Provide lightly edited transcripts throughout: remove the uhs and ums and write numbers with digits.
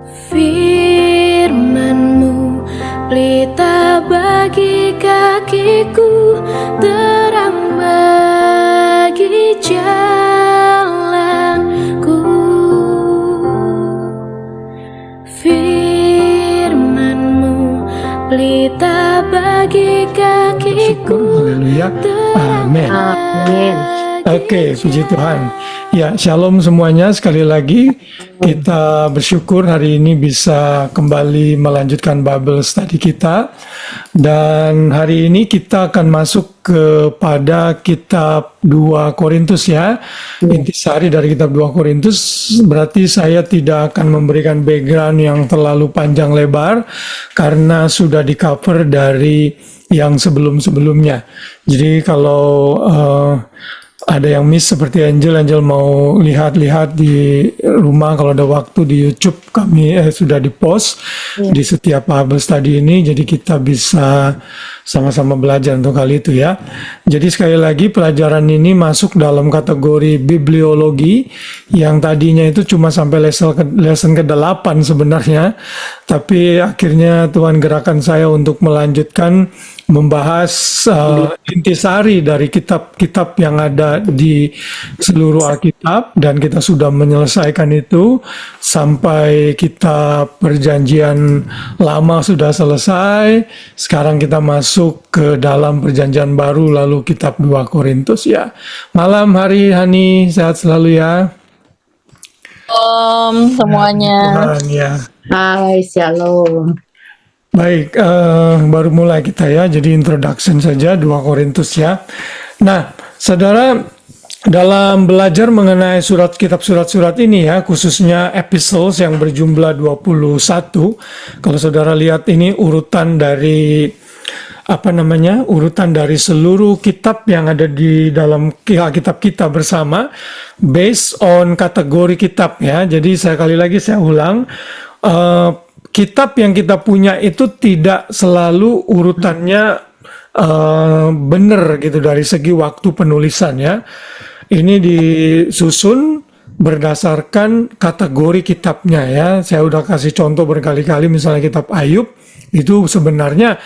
Firman-Mu pelita bagi kakiku, terang bagi jalanku. Firman-Mu pelita bagi kakiku, Haleluya. Amin. Amin. Oke, puji Tuhan. Ya, shalom semuanya. Sekali lagi kita bersyukur hari ini bisa kembali melanjutkan Bible study kita. Dan hari ini kita akan masuk kepada kitab 2 Korintus ya. Intisari dari kitab 2 Korintus. Berarti saya tidak akan memberikan background yang terlalu panjang lebar karena sudah di-cover dari yang sebelum-sebelumnya. Jadi kalau ada yang miss seperti Angel mau lihat-lihat di rumah, kalau ada waktu di YouTube kami sudah di-post di setiap Bible study ini, jadi kita bisa sama-sama belajar untuk hal itu ya. Jadi sekali lagi pelajaran ini masuk dalam kategori bibliologi yang tadinya itu cuma sampai lesson ke-8 sebenarnya, tapi akhirnya Tuhan gerakan saya untuk melanjutkan membahas intisari dari kitab-kitab yang ada di seluruh Alkitab, dan kita sudah menyelesaikan itu sampai kitab Perjanjian Lama sudah selesai. Sekarang kita masuk ke dalam Perjanjian Baru, lalu kitab 2 Korintus ya. Malam hari Hani, sehat selalu ya. Shalom semuanya. Tuhan ya. Hai, shalom. Baik, baru mulai kita ya, jadi introduction saja 2 Korintus ya. Nah, saudara, dalam belajar mengenai surat-surat ini ya, khususnya epistles yang berjumlah 21, kalau saudara lihat ini urutan dari urutan dari seluruh kitab yang ada di dalam kitab kita bersama, based on kategori kitab ya. Jadi sekali lagi saya ulang, kitab yang kita punya itu tidak selalu urutannya benar gitu dari segi waktu penulisan ya. Ini disusun berdasarkan kategori kitabnya ya. Saya udah kasih contoh berkali-kali, misalnya kitab Ayub itu sebenarnya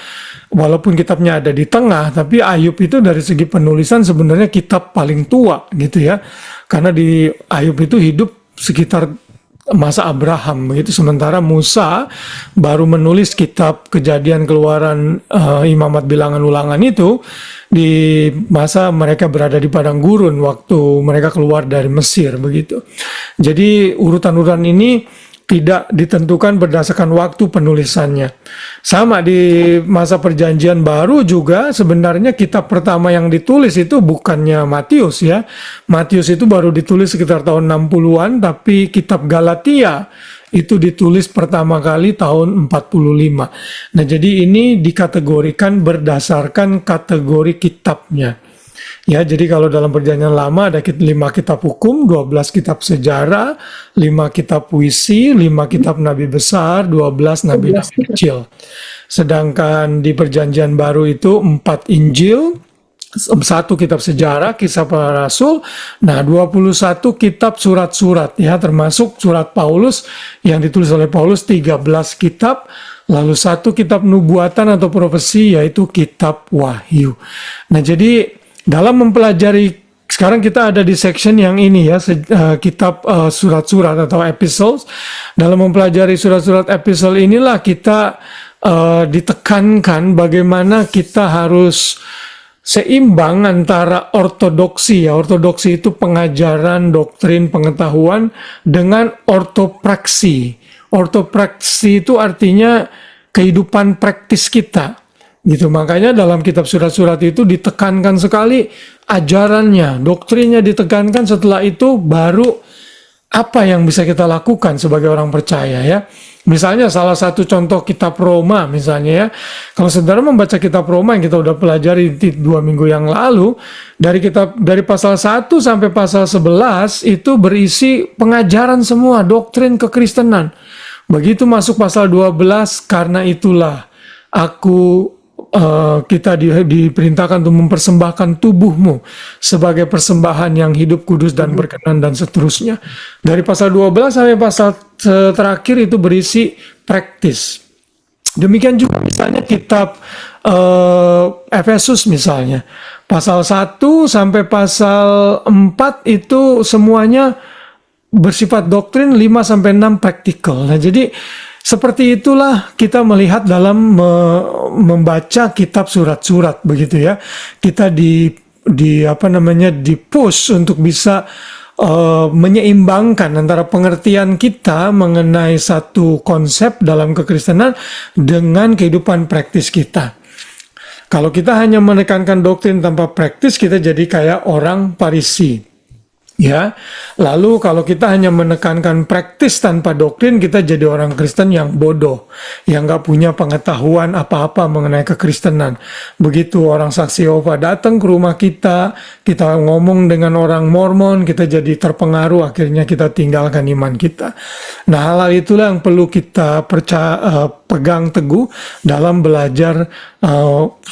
walaupun kitabnya ada di tengah, tapi Ayub itu dari segi penulisan sebenarnya kitab paling tua gitu ya. Karena di Ayub itu hidup sekitar masa Abraham begitu, sementara Musa baru menulis kitab Kejadian, Keluaran, Imamat, Bilangan, Ulangan itu di masa mereka berada di padang gurun waktu mereka keluar dari Mesir begitu. Jadi urutan-urutan ini tidak ditentukan berdasarkan waktu penulisannya. Sama di masa Perjanjian Baru juga sebenarnya kitab pertama yang ditulis itu bukannya Matius ya. Matius itu baru ditulis sekitar tahun 60-an, tapi kitab Galatia itu ditulis pertama kali tahun 45. Nah, jadi ini dikategorikan berdasarkan kategori kitabnya. Ya, jadi kalau dalam Perjanjian Lama ada 5 kitab hukum, 12 kitab sejarah, 5 kitab puisi, 5 kitab nabi besar, 12 nabi-nabi kecil. Sedangkan di Perjanjian Baru itu 4 Injil, 1 kitab sejarah, kisah para rasul, nah 21 kitab surat-surat ya, termasuk surat Paulus yang ditulis oleh Paulus 13 kitab, lalu 1 kitab nubuatan atau profesi yaitu kitab Wahyu. Nah, jadi dalam mempelajari, sekarang kita ada di section yang ini ya, kitab surat-surat atau epistles. Dalam mempelajari surat-surat epistle inilah kita ditekankan bagaimana kita harus seimbang antara ortodoksi ya. Ortodoksi itu pengajaran, doktrin, pengetahuan, dengan ortopraksi. Ortopraksi itu artinya kehidupan praktis kita. Gitu, makanya dalam kitab surat-surat itu ditekankan sekali ajarannya, doktrinnya ditekankan, setelah itu baru apa yang bisa kita lakukan sebagai orang percaya ya. Misalnya salah satu contoh kitab Roma misalnya ya. Kalau saudara membaca kitab Roma yang kita udah pelajari 2 minggu yang lalu, dari pasal 1 sampai pasal 11 itu berisi pengajaran semua, doktrin kekristenan. Begitu masuk pasal 12, karena itulah kita diperintahkan untuk mempersembahkan tubuhmu sebagai persembahan yang hidup, kudus, dan berkenan, dan seterusnya. Dari pasal 12 sampai pasal terakhir itu berisi praktis. Demikian juga misalnya kitab Efesus misalnya. Pasal 1 sampai pasal 4 itu semuanya bersifat doktrin, 5 sampai 6 praktikal. Nah, jadi seperti itulah kita melihat dalam membaca kitab surat-surat begitu ya. Kita di push untuk bisa menyeimbangkan antara pengertian kita mengenai satu konsep dalam kekristenan dengan kehidupan praktis kita. Kalau kita hanya menekankan doktrin tanpa praktis, kita jadi kayak orang Farisi. Ya, lalu kalau kita hanya menekankan praktis tanpa doktrin, kita jadi orang Kristen yang bodoh, yang nggak punya pengetahuan apa-apa mengenai kekristenan. Begitu orang saksi Yehova datang ke rumah kita ngomong dengan orang Mormon, kita jadi terpengaruh, akhirnya kita tinggalkan iman kita. Nah, hal-hal itulah yang perlu kita pegang teguh dalam belajar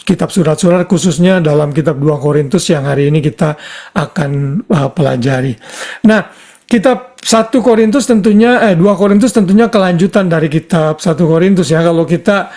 kitab surat-surat, khususnya dalam kitab 2 Korintus yang hari ini kita akan pelajari. Nah, kitab 2 Korintus tentunya kelanjutan dari kitab 1 Korintus ya. Kalau kita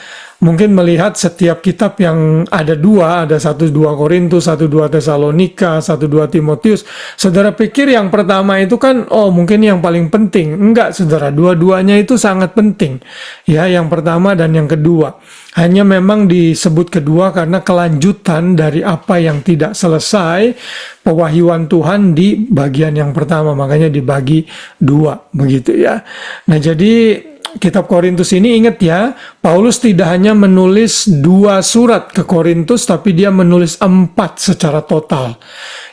mungkin melihat setiap kitab yang ada 2, ada 1-2 Korintus, 1-2 Tesalonika, 1-2 Timotius. Saudara pikir yang pertama itu kan, mungkin yang paling penting. Enggak, saudara, dua-duanya itu sangat penting. Ya, yang pertama dan yang kedua. Hanya memang disebut kedua karena kelanjutan dari apa yang tidak selesai pewahyuan Tuhan di bagian yang pertama, makanya dibagi 2 begitu ya. Nah, jadi kitab Korintus ini ingat ya, Paulus tidak hanya menulis 2 surat ke Korintus, tapi dia menulis 4 secara total.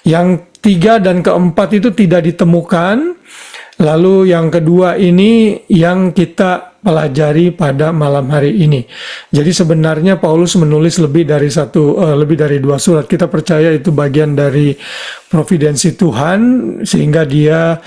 Yang 3 dan keempat itu tidak ditemukan. Lalu yang kedua ini yang kita pelajari pada malam hari ini. Jadi sebenarnya Paulus menulis lebih dari 2 surat. Kita percaya itu bagian dari providensi Tuhan, sehingga dia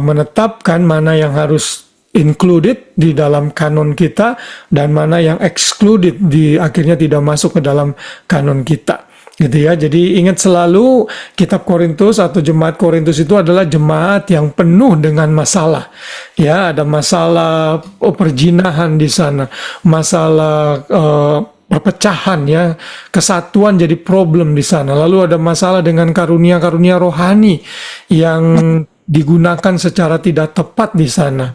menetapkan mana yang harus included di dalam kanon kita dan mana yang excluded akhirnya tidak masuk ke dalam kanon kita. Gitu ya. Jadi ingat selalu kitab Korintus atau jemaat Korintus itu adalah jemaat yang penuh dengan masalah. Ya, ada masalah perzinahan di sana, masalah perpecahan ya, kesatuan jadi problem di sana. Lalu ada masalah dengan karunia-karunia rohani yang digunakan secara tidak tepat di sana.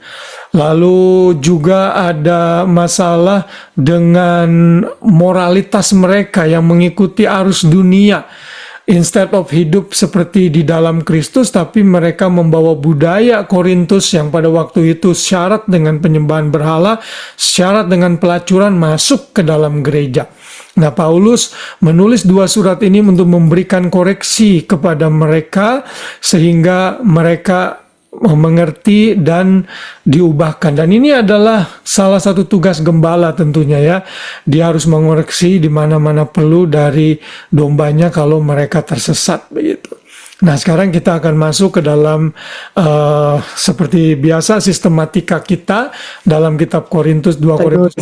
Lalu juga ada masalah dengan moralitas mereka yang mengikuti arus dunia. Instead of hidup seperti di dalam Kristus, tapi mereka membawa budaya Korintus yang pada waktu itu syarat dengan penyembahan berhala, syarat dengan pelacuran masuk ke dalam gereja. Nah, Paulus menulis 2 surat ini untuk memberikan koreksi kepada mereka sehingga mereka mengerti dan diubahkan. Dan ini adalah salah satu tugas gembala tentunya ya. Dia harus mengoreksi di mana-mana perlu dari dombanya kalau mereka tersesat begitu. Nah, sekarang kita akan masuk ke dalam seperti biasa sistematika kita dalam kitab Korintus 2 Korintus.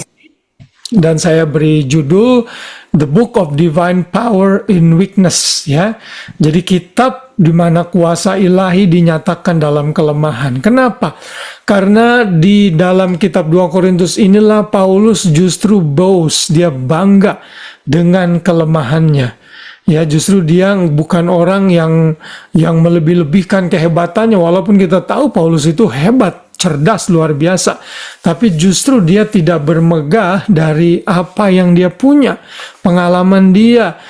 Dan saya beri judul The Book of Divine Power in Weakness ya. Jadi kitab di mana kuasa ilahi dinyatakan dalam kelemahan. Kenapa? Karena di dalam kitab 2 Korintus inilah Paulus justru boast, dia bangga dengan kelemahannya. Ya, justru dia bukan orang yang melebih-lebihkan kehebatannya, walaupun kita tahu Paulus itu hebat, cerdas luar biasa, tapi justru dia tidak bermegah dari apa yang dia punya, pengalaman dia,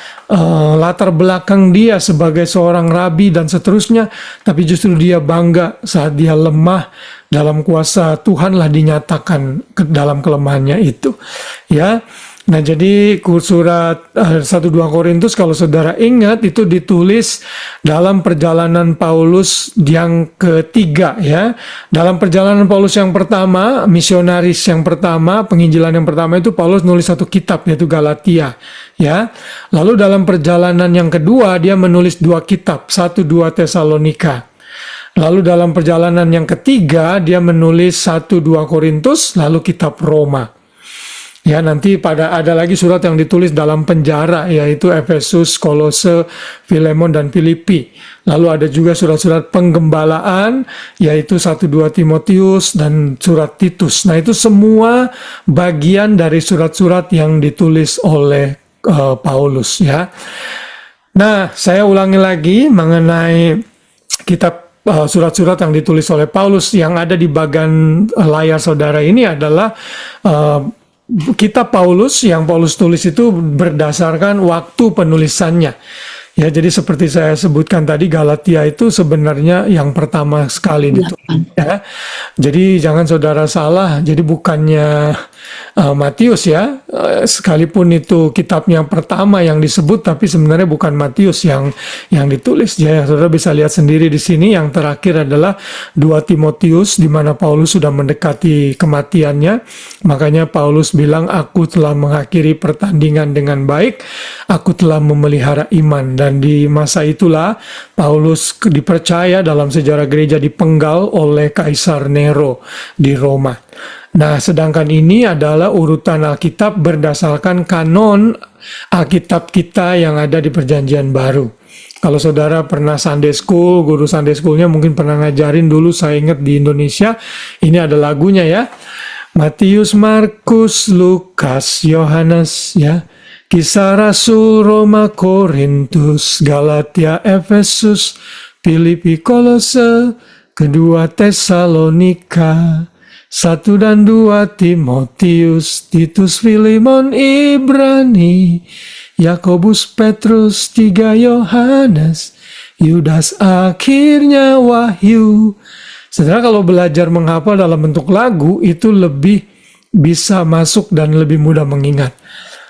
latar belakang dia sebagai seorang rabi dan seterusnya, tapi justru dia bangga saat dia lemah, dalam kuasa Tuhanlah dinyatakan dalam kelemahannya itu ya. Nah, jadi surat 1-2 Korintus kalau saudara ingat itu ditulis dalam perjalanan Paulus yang ketiga ya. Dalam perjalanan Paulus yang pertama, misionaris yang pertama, penginjilan yang pertama itu Paulus nulis 1 kitab yaitu Galatia ya. Lalu dalam perjalanan yang kedua dia menulis 2 kitab, 1-2 Tesalonika. Lalu dalam perjalanan yang ketiga dia menulis 1-2 Korintus, lalu kitab Roma. Ya, nanti ada lagi surat yang ditulis dalam penjara, yaitu Efesus, Kolose, Filemon, dan Filipi. Lalu ada juga surat-surat penggembalaan, yaitu 1-2 Timotius dan surat Titus. Nah, itu semua bagian dari surat-surat yang ditulis oleh Paulus, ya. Nah, saya ulangi lagi mengenai kitab surat-surat yang ditulis oleh Paulus. Yang ada di bagian layar saudara ini adalah kitab Paulus yang Paulus tulis itu berdasarkan waktu penulisannya. Ya, jadi seperti saya sebutkan tadi, Galatia itu sebenarnya yang pertama sekali ditulis. Ya. Jadi jangan saudara salah, jadi bukannya Matius ya, sekalipun itu kitabnya yang pertama yang disebut, tapi sebenarnya bukan Matius yang ditulis. Ya, saudara bisa lihat sendiri di sini. Yang terakhir adalah 2 Timotius, di mana Paulus sudah mendekati kematiannya. Makanya Paulus bilang, aku telah mengakhiri pertandingan dengan baik, aku telah memelihara iman. Dan di masa itulah Paulus dipercaya dalam sejarah gereja dipenggal oleh Kaisar Nero di Roma. Nah, sedangkan ini adalah urutan Alkitab berdasarkan kanon Alkitab kita yang ada di Perjanjian Baru. Kalau saudara pernah Sunday School, guru Sunday School-nya mungkin pernah ngajarin dulu, saya ingat di Indonesia, ini ada lagunya ya. Matius, Markus, Lukas, Yohanes, ya. Kisah Rasul, Roma, Korintus, Galatia, Efesus, Filipi, Kolose, kedua Tesalonika, 1 dan 2 Timotius, Titus, Filemon, Ibrani, Yakobus, Petrus, 3 Yohanes, Yudas, akhirnya Wahyu. Saudara, kalau belajar menghafal dalam bentuk lagu itu lebih bisa masuk dan lebih mudah mengingat.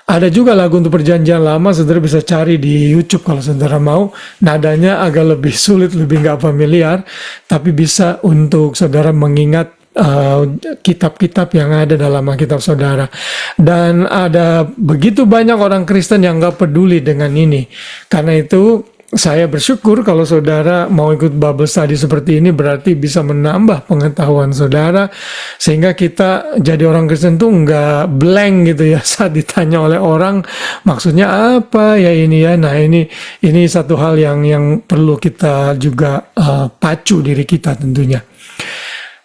Ada juga lagu untuk Perjanjian Lama, saudara bisa cari di YouTube kalau saudara mau. Nadanya agak lebih sulit, lebih nggak familiar, tapi bisa untuk saudara mengingat kitab-kitab yang ada dalam Alkitab saudara. Dan ada begitu banyak orang Kristen yang nggak peduli dengan ini. Karena itu saya bersyukur kalau saudara mau ikut Bible study seperti ini, berarti bisa menambah pengetahuan saudara, sehingga kita jadi orang Kristen tuh nggak blank gitu ya saat ditanya oleh orang maksudnya apa ya ini ya. Nah, ini satu hal yang perlu kita juga pacu diri kita tentunya.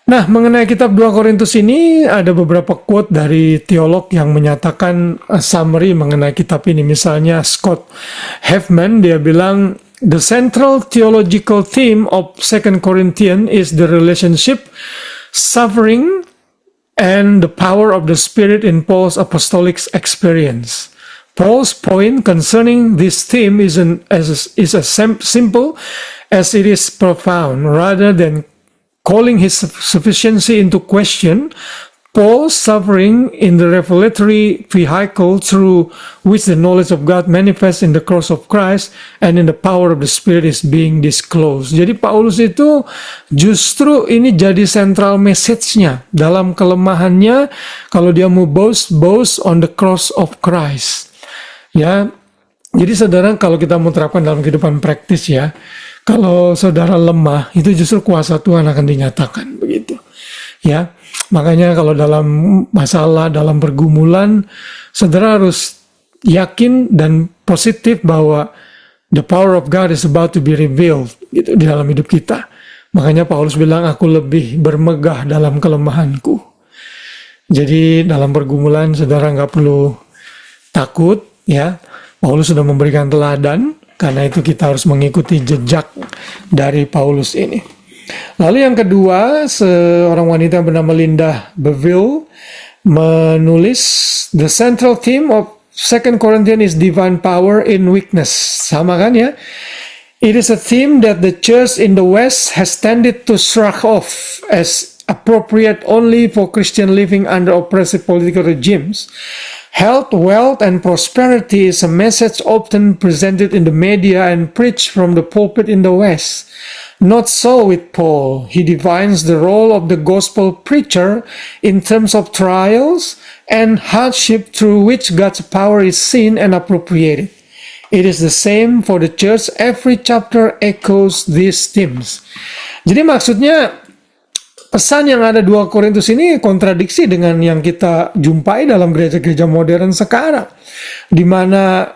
Nah, mengenai kitab 2 Korintus ini ada beberapa quote dari teolog yang menyatakan summary mengenai kitab ini. Misalnya Scott Hefman, dia bilang, the central theological theme of 2 Corinthians is the relationship, suffering, and the power of the Spirit in Paul's apostolic experience. Paul's point concerning this theme is as simple as it is profound. Rather than calling his sufficiency into question, Paul's suffering in the revelatory vehicle through which the knowledge of God manifests in the cross of Christ and in the power of the Spirit is being disclosed. Jadi Paulus itu justru ini jadi central message-nya dalam kelemahannya. Kalau dia mau boast on the cross of Christ. Ya, jadi saudara, kalau kita mau terapkan dalam kehidupan praktis ya, kalau saudara lemah, itu justru kuasa Tuhan akan dinyatakan begitu. Ya, makanya kalau dalam masalah, dalam pergumulan, saudara harus yakin dan positif bahwa the power of God is about to be revealed gitu di dalam hidup kita. Makanya Paulus bilang, aku lebih bermegah dalam kelemahanku. Jadi dalam pergumulan saudara nggak perlu takut ya. Paulus sudah memberikan teladan. Karena itu kita harus mengikuti jejak dari Paulus ini. Lalu yang kedua, seorang wanita bernama Linda Beville menulis, the central theme of 2 Corinthians is divine power in weakness. Sama kan ya? It is a theme that the church in the West has tended to shrug off as appropriate only for Christian living under oppressive political regimes. Health, wealth, and prosperity is a message often presented in the media and preached from the pulpit in the West. Not so with Paul. He defines the role of the gospel preacher in terms of trials and hardship through which God's power is seen and appropriated. It is the same for the church. Every chapter echoes these themes. Jadi maksudnya pesan yang ada 2 Korintus ini kontradiksi dengan yang kita jumpai dalam gereja-gereja modern sekarang, di mana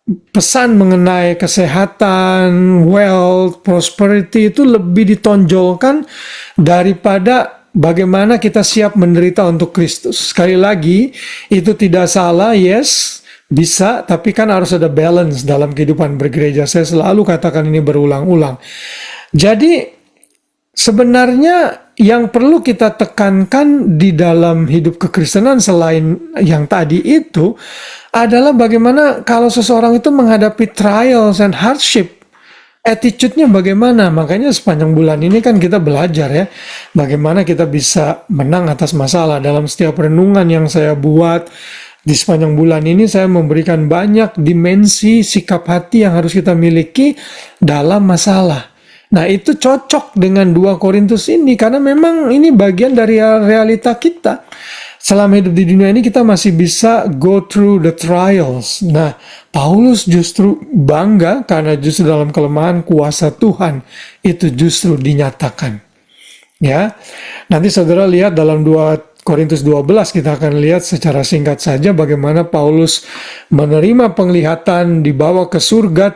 pesan mengenai kesehatan, wealth, prosperity itu lebih ditonjolkan daripada bagaimana kita siap menderita untuk Kristus. Sekali lagi, itu tidak salah, yes, bisa, tapi kan harus ada balance dalam kehidupan bergereja. Saya selalu katakan ini berulang-ulang. Jadi, sebenarnya yang perlu kita tekankan di dalam hidup kekristenan selain yang tadi itu adalah bagaimana kalau seseorang itu menghadapi trials and hardship, attitude-nya bagaimana. Makanya sepanjang bulan ini kan kita belajar ya, bagaimana kita bisa menang atas masalah. Dalam setiap renungan yang saya buat di sepanjang bulan ini, saya memberikan banyak dimensi sikap hati yang harus kita miliki dalam masalah. Nah, itu cocok dengan 2 Korintus ini karena memang ini bagian dari realita kita. Selama hidup di dunia ini kita masih bisa go through the trials. Nah, Paulus justru bangga karena justru dalam kelemahan kuasa Tuhan itu justru dinyatakan. Ya. Nanti saudara lihat dalam 2 Korintus 12 kita akan lihat secara singkat saja bagaimana Paulus menerima penglihatan dibawa ke surga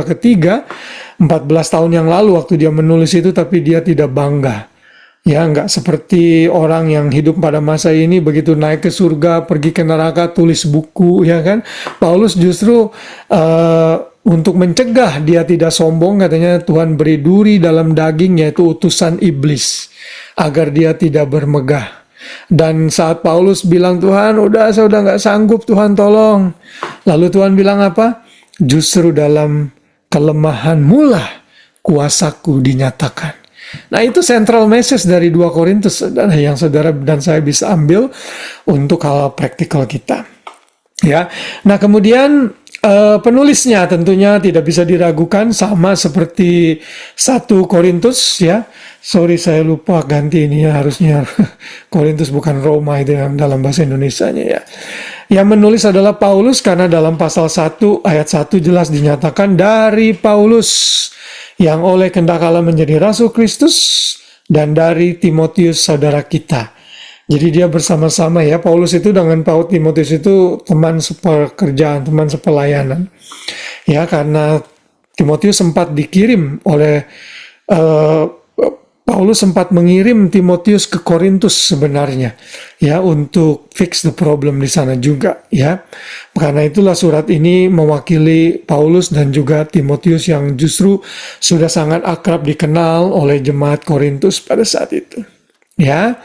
ketiga 14 tahun yang lalu waktu dia menulis itu, tapi dia tidak bangga. Ya, nggak seperti orang yang hidup pada masa ini begitu naik ke surga, pergi ke neraka, tulis buku, ya kan? Paulus justru untuk mencegah dia tidak sombong, katanya Tuhan beri duri dalam daging, yaitu utusan iblis, agar dia tidak bermegah. Dan saat Paulus bilang, Tuhan, saya udah nggak sanggup, Tuhan tolong. Lalu Tuhan bilang apa? Justru dalam kelemahanmu lah kuasaku dinyatakan. Nah, itu central message dari 2 Korintus yang saudara dan saya bisa ambil untuk hal praktikal kita. Ya. Nah, kemudian penulisnya tentunya tidak bisa diragukan, sama seperti 1 Korintus ya. Sorry, saya lupa ganti ini ya, harusnya Korintus bukan Roma itu yang dalam bahasa Indonesianya ya. Yang menulis adalah Paulus karena dalam pasal 1 ayat 1 jelas dinyatakan dari Paulus yang oleh kehendak Allah menjadi Rasul Kristus dan dari Timotius saudara kita. Jadi dia bersama-sama ya, Paulus itu dengan Timotius itu teman sepekerjaan, teman sepelayanan. Ya, karena Timotius sempat dikirim oleh Paulus sempat mengirim Timotius ke Korintus sebenarnya ya, untuk fix the problem di sana juga ya. Karena itulah surat ini mewakili Paulus dan juga Timotius yang justru sudah sangat akrab dikenal oleh jemaat Korintus pada saat itu ya.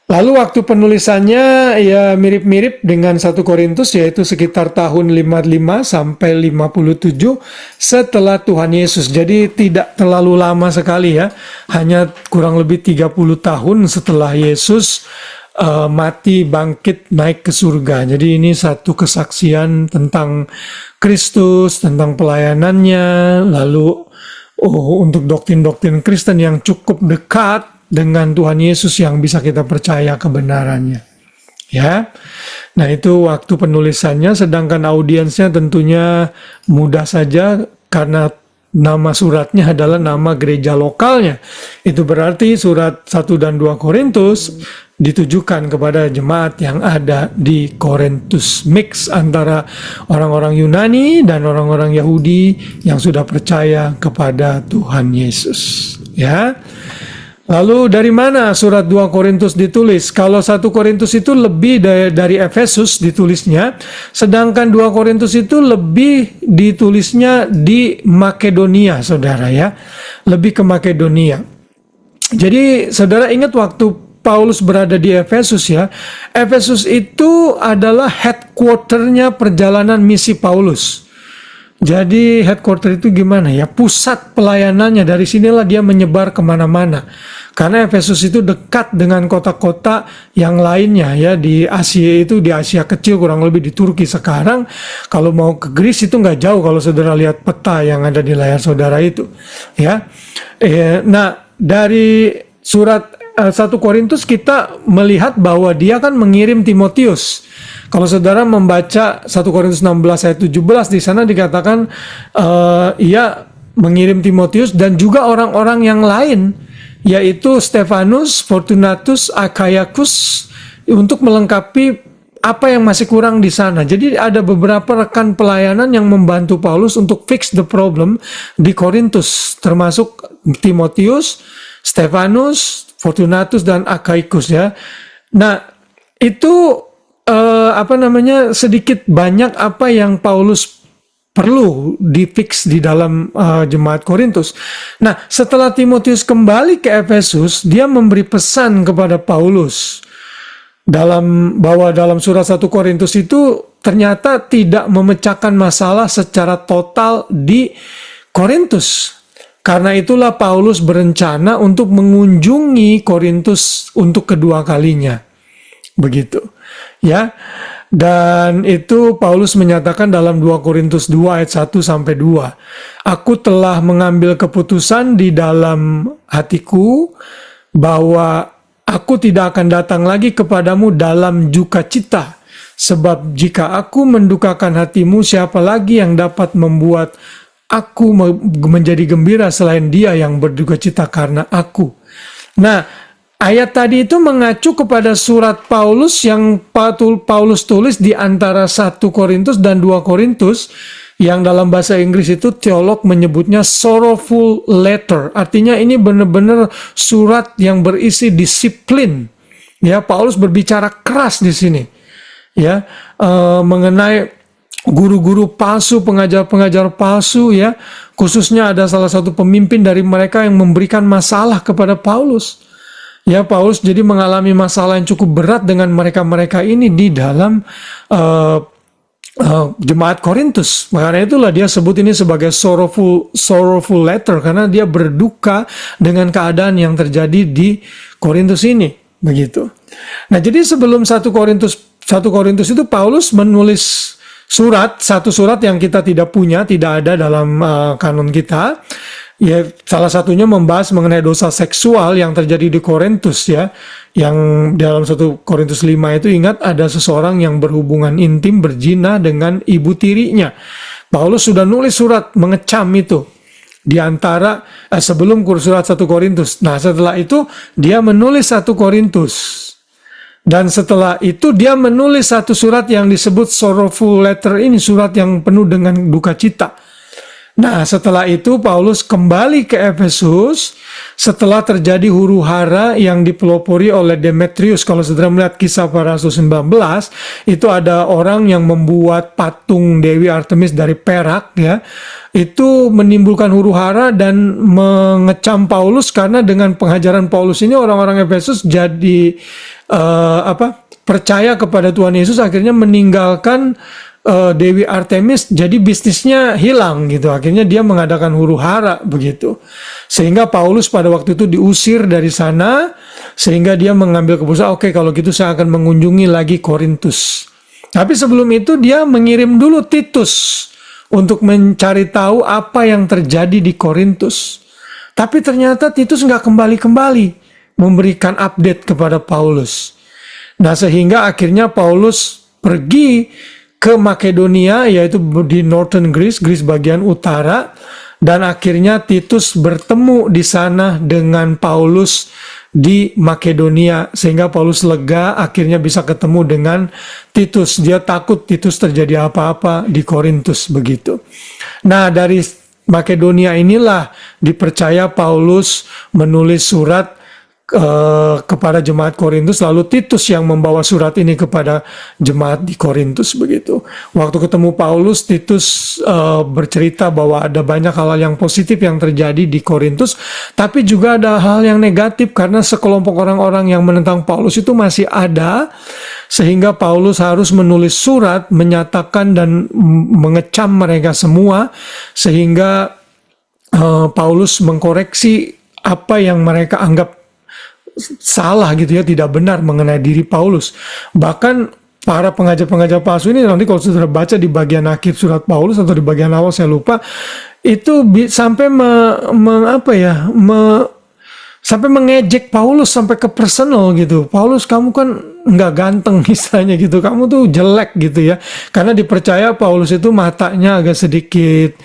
Lalu waktu penulisannya ya mirip-mirip dengan 1 Korintus, yaitu sekitar tahun 55 sampai 57 setelah Tuhan Yesus. Jadi tidak terlalu lama sekali ya, hanya kurang lebih 30 tahun setelah Yesus mati, bangkit, naik ke surga. Jadi ini satu kesaksian tentang Kristus, tentang pelayanannya, lalu untuk doktrin-doktrin Kristen yang cukup dekat dengan Tuhan Yesus yang bisa kita percaya kebenarannya. Ya. Nah, itu waktu penulisannya, sedangkan audiensnya tentunya mudah saja karena nama suratnya adalah nama gereja lokalnya. Itu berarti surat 1 dan 2 Korintus ditujukan kepada jemaat yang ada di Korintus, mix antara orang-orang Yunani dan orang-orang Yahudi yang sudah percaya kepada Tuhan Yesus. Ya. Lalu dari mana surat 2 Korintus ditulis? Kalau 1 Korintus itu lebih dari Efesus ditulisnya, sedangkan 2 Korintus itu lebih ditulisnya di Makedonia, saudara ya. Lebih ke Makedonia. Jadi saudara ingat waktu Paulus berada di Efesus ya. Efesus itu adalah headquarternya perjalanan misi Paulus. Jadi headquarter itu gimana ya? Pusat pelayanannya, dari sinilah dia menyebar kemana-mana. Karena Efesus itu dekat dengan kota-kota yang lainnya ya. Di Asia itu, di Asia kecil kurang lebih di Turki sekarang. Kalau mau ke Greece itu nggak jauh kalau saudara lihat peta yang ada di layar saudara itu. Ya. Nah, dari surat 1 Korintus kita melihat bahwa dia kan mengirim Timotius. Kalau saudara membaca 1 Korintus 16 ayat 17, di sana dikatakan ia mengirim Timotius dan juga orang-orang yang lain yaitu Stefanus, Fortunatus, Achaicus, untuk melengkapi apa yang masih kurang di sana. Jadi ada beberapa rekan pelayanan yang membantu Paulus untuk fix the problem di Korintus, termasuk Timotius, Stefanus, Fortunatus, dan Achaicus ya. Nah, itu sedikit banyak apa yang Paulus perlu difix di dalam jemaat Korintus. Nah, setelah Timotius kembali ke Efesus, dia memberi pesan kepada Paulus bahwa dalam surat 1 Korintus itu ternyata tidak memecahkan masalah secara total di Korintus. Karena itulah Paulus berencana untuk mengunjungi Korintus untuk kedua kalinya. Begitu. Ya. Dan itu Paulus menyatakan dalam 2 Korintus 2 ayat 1 sampai 2. Aku telah mengambil keputusan di dalam hatiku bahwa aku tidak akan datang lagi kepadamu dalam duka cita. Sebab jika aku mendukakan hatimu, siapa lagi yang dapat membuat aku menjadi gembira selain dia yang berduka cita karena aku. Nah, ayat tadi itu mengacu kepada surat Paulus yang Paulus tulis di antara 1 Korintus dan 2 Korintus, yang dalam bahasa Inggris itu teolog menyebutnya sorrowful letter. Artinya ini benar-benar surat yang berisi disiplin. Ya, Paulus berbicara keras di sini. Ya, mengenai guru-guru palsu, pengajar-pengajar palsu ya. Khususnya ada salah satu pemimpin dari mereka yang memberikan masalah kepada Paulus. Ya, Paulus jadi mengalami masalah yang cukup berat dengan mereka-mereka ini di dalam jemaat Korintus. Makanya itulah dia sebut ini sebagai sorrowful letter, karena dia berduka dengan keadaan yang terjadi di Korintus ini. Begitu. Nah, jadi sebelum 1 Korintus itu Paulus menulis satu surat yang kita tidak punya, tidak ada dalam kanon kita. Ya, salah satunya membahas mengenai dosa seksual yang terjadi di Korintus ya. Yang dalam 1 Korintus 5 itu ingat ada seseorang yang berhubungan intim berzina dengan ibu tirinya. Paulus sudah nulis surat mengecam itu di antara sebelum surat 1 Korintus. Nah, setelah itu dia menulis 1 Korintus. Dan setelah itu dia menulis satu surat yang disebut sorrowful letter ini, surat yang penuh dengan duka cita. Nah, setelah itu Paulus kembali ke Efesus setelah terjadi huru-hara yang dipelopori oleh Demetrius. Kalau saudara melihat Kisah Para Rasul 19, itu ada orang yang membuat patung Dewi Artemis dari perak ya. Itu menimbulkan huru-hara dan mengecam Paulus, karena dengan pengajaran Paulus ini orang-orang Efesus jadi percaya kepada Tuhan Yesus, akhirnya meninggalkan Dewi Artemis, jadi bisnisnya hilang gitu. Akhirnya dia mengadakan huru-hara begitu. Sehingga Paulus pada waktu itu diusir dari sana, sehingga dia mengambil keputusan, oke, kalau gitu saya akan mengunjungi lagi Korintus. Tapi sebelum itu dia mengirim dulu Titus untuk mencari tahu apa yang terjadi di Korintus. Tapi ternyata Titus nggak kembali-kembali memberikan update kepada Paulus. Nah, sehingga akhirnya Paulus pergi ke Makedonia, yaitu di Northern Greece bagian utara, dan akhirnya Titus bertemu di sana dengan Paulus di Makedonia, sehingga Paulus lega akhirnya bisa ketemu dengan Titus. Dia takut Titus terjadi apa-apa di Korintus begitu. Nah, dari Makedonia inilah dipercaya Paulus menulis surat kepada jemaat Korintus, lalu Titus yang membawa surat ini kepada jemaat di Korintus begitu. Waktu ketemu Paulus, Titus bercerita bahwa ada banyak hal yang positif yang terjadi di Korintus, tapi juga ada hal yang negatif karena sekelompok orang-orang yang menentang Paulus itu masih ada, sehingga Paulus harus menulis surat menyatakan dan mengecam mereka semua, sehingga Paulus mengkoreksi apa yang mereka anggap salah gitu ya, tidak benar mengenai diri Paulus. Bahkan para pengajar-pengajar palsu ini, nanti kalau sudah baca di bagian akhir surat Paulus atau di bagian awal saya lupa, itu sampai sampai mengejek Paulus sampai ke personal gitu. Paulus, kamu kan nggak ganteng misalnya gitu, kamu tuh jelek gitu ya, karena dipercaya Paulus itu matanya agak sedikit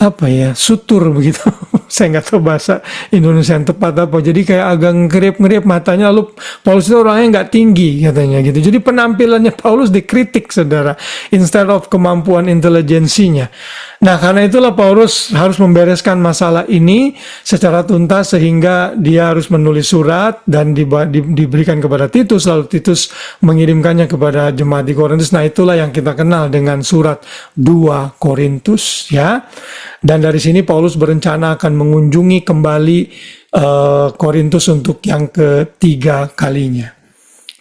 apa ya, sutur begitu. Saya nggak tahu bahasa Indonesia yang tepat apa. Jadi kayak agak ngerip-ngerip matanya. Lalu Paulus itu orangnya nggak tinggi katanya gitu. Jadi penampilannya Paulus dikritik, saudara, instead of kemampuan intelijensinya. Nah, karena itulah Paulus harus membereskan masalah ini secara tuntas sehingga dia harus menulis surat dan diberikan kepada Titus, lalu Titus mengirimkannya kepada jemaat di Korintus. Nah, itulah yang kita kenal dengan surat 2 Korintus, ya. Dan dari sini Paulus berencana akan mengunjungi kembali Korintus untuk yang ketiga kalinya.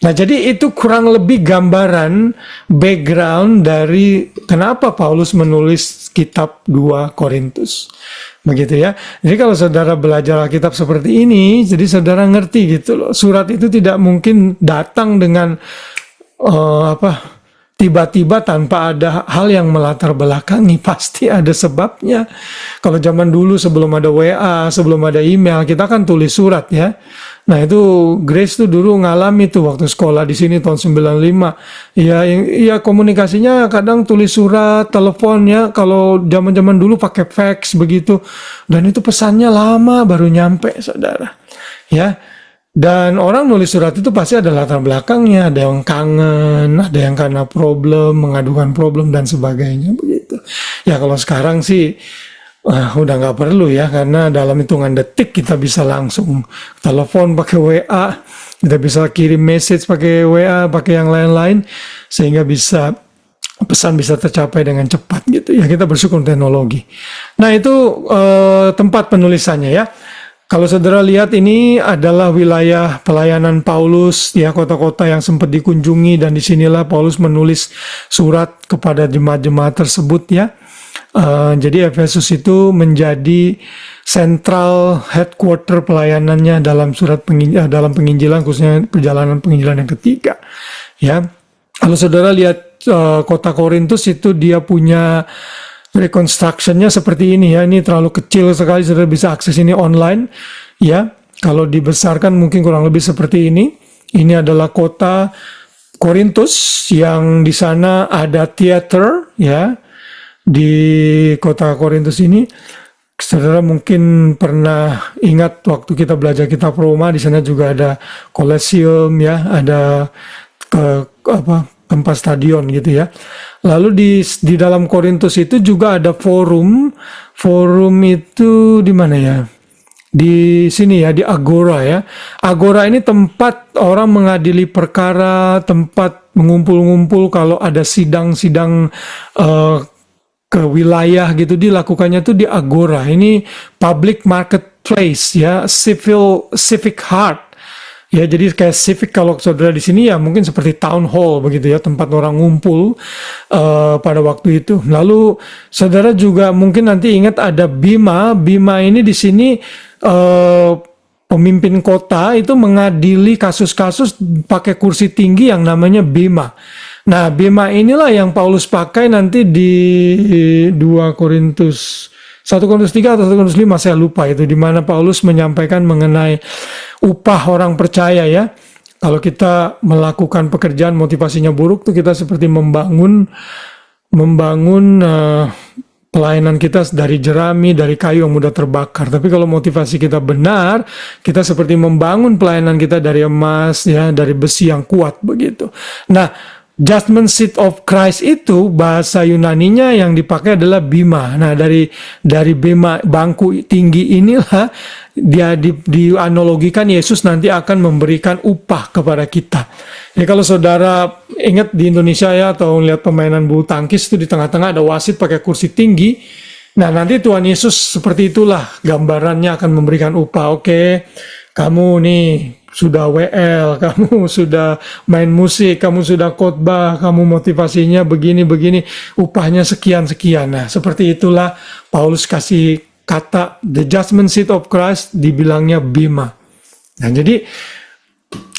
Nah, jadi itu kurang lebih gambaran background dari kenapa Paulus menulis kitab 2 Korintus. Begitu ya. Jadi kalau saudara belajar Alkitab seperti ini, jadi saudara ngerti gitu loh. Surat itu tidak mungkin datang dengan tiba-tiba tanpa ada hal yang melatar belakangi. Pasti ada sebabnya. Kalau zaman dulu sebelum ada WA, sebelum ada email, kita kan tulis surat ya. Nah, itu Grace tuh dulu ngalami tuh waktu sekolah di sini tahun 95. Ya komunikasinya kadang tulis surat, teleponnya kalau zaman-zaman dulu pakai fax begitu. Dan itu pesannya lama baru nyampe, saudara. Ya. Dan orang nulis surat itu pasti ada latar belakangnya, ada yang kangen, ada yang karena problem, mengadukan problem dan sebagainya begitu. Ya kalau sekarang sih udah nggak perlu ya, karena dalam hitungan detik kita bisa langsung telepon pakai WA, kita bisa kirim message pakai WA, pakai yang lain-lain, sehingga bisa pesan bisa tercapai dengan cepat gitu ya. Kita bersyukur teknologi. Nah, itu tempat penulisannya ya. Kalau saudara lihat, ini adalah wilayah pelayanan Paulus, ya, kota-kota yang sempat dikunjungi, dan disinilah Paulus menulis surat kepada jemaat-jemaat tersebut ya. Jadi Efesus itu menjadi sentral headquarter pelayanannya dalam dalam penginjilan, khususnya perjalanan penginjilan yang ketiga. Ya, kalau saudara lihat kota Korintus itu dia punya reconstruction-nya seperti ini ya. Ini terlalu kecil sekali, saudara bisa akses ini online ya. Kalau dibesarkan mungkin kurang lebih seperti ini. Ini adalah kota Korintus yang di sana ada teater ya. Di kota Korintus ini, saudara mungkin pernah ingat waktu kita belajar kitab Roma, di sana juga ada Colosseum ya, ada tempat stadion gitu ya. Lalu di dalam Korintus itu juga ada forum. Forum itu di mana ya? Di sini ya, di Agora ya. Agora ini tempat orang mengadili perkara, tempat mengumpul-ngumpul kalau ada sidang-sidang ke wilayah gitu, dilakukannya tuh di Agora. Ini public marketplace ya, civic heart. Ya, jadi kayak civic kalau saudara di sini ya mungkin seperti town hall begitu ya, tempat orang ngumpul pada waktu itu. Lalu saudara juga mungkin nanti ingat ada Bima. Bima ini di sini pemimpin kota itu mengadili kasus-kasus pakai kursi tinggi yang namanya Bima. Nah, Bima inilah yang Paulus pakai nanti di 2 Korintus 1 Korintus 3 atau 1 Korintus 5, saya lupa itu, di mana Paulus menyampaikan mengenai upah orang percaya ya. Kalau kita melakukan pekerjaan motivasinya buruk tuh kita seperti membangun pelayanan kita dari jerami, dari kayu yang mudah terbakar. Tapi kalau motivasi kita benar, kita seperti membangun pelayanan kita dari emas ya, dari besi yang kuat begitu. Nah, Judgment Seat of Christ itu bahasa Yunaninya yang dipakai adalah Bima. Nah, dari Bima, bangku tinggi inilah dia dianalogikan Yesus nanti akan memberikan upah kepada kita. Jadi kalau saudara ingat di Indonesia ya, atau lihat pemainan bulu tangkis itu di tengah-tengah ada wasit pakai kursi tinggi. Nah, nanti Tuhan Yesus seperti itulah gambarannya akan memberikan upah. Oke, kamu nih sudah WL, kamu sudah main musik, kamu sudah khotbah, kamu motivasinya begini-begini, upahnya sekian-sekian. Nah, seperti itulah Paulus kasih kata the judgment seat of Christ, dibilangnya Bima. Nah, jadi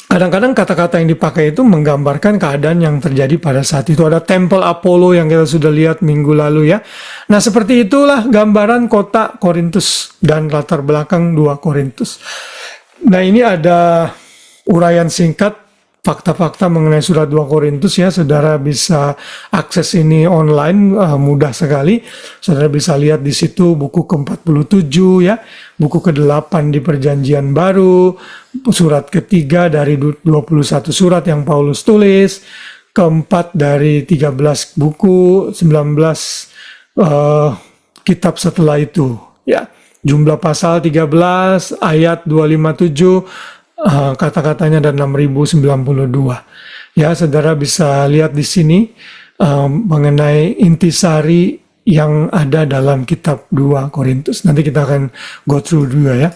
kadang-kadang kata-kata yang dipakai itu menggambarkan keadaan yang terjadi pada saat itu. Ada Temple Apollo yang kita sudah lihat minggu lalu ya. Nah, seperti itulah gambaran kota Korintus dan latar belakang 2 Korintus. Nah, ini ada uraian singkat fakta-fakta mengenai surat 2 Korintus ya, saudara bisa akses ini online, mudah sekali. Saudara bisa lihat di situ buku ke-47 ya, buku ke-8 di Perjanjian Baru, surat ketiga dari 21 surat yang Paulus tulis, keempat dari 13 buku, 19 kitab setelah itu ya. Jumlah pasal 13, ayat 257, kata-katanya ada 6092. Ya, saudara bisa lihat di sini mengenai intisari yang ada dalam kitab 2 Korintus. Nanti kita akan go through juga ya.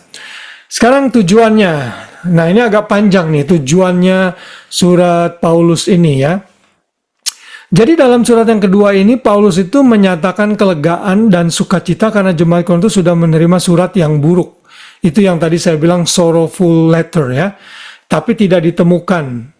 Sekarang tujuannya. Nah, ini agak panjang nih tujuannya surat Paulus ini ya. Jadi dalam surat yang kedua ini Paulus itu menyatakan kelegaan dan sukacita karena jemaat Korintus sudah menerima surat yang buruk. Itu yang tadi saya bilang sorrowful letter ya. Tapi tidak ditemukan.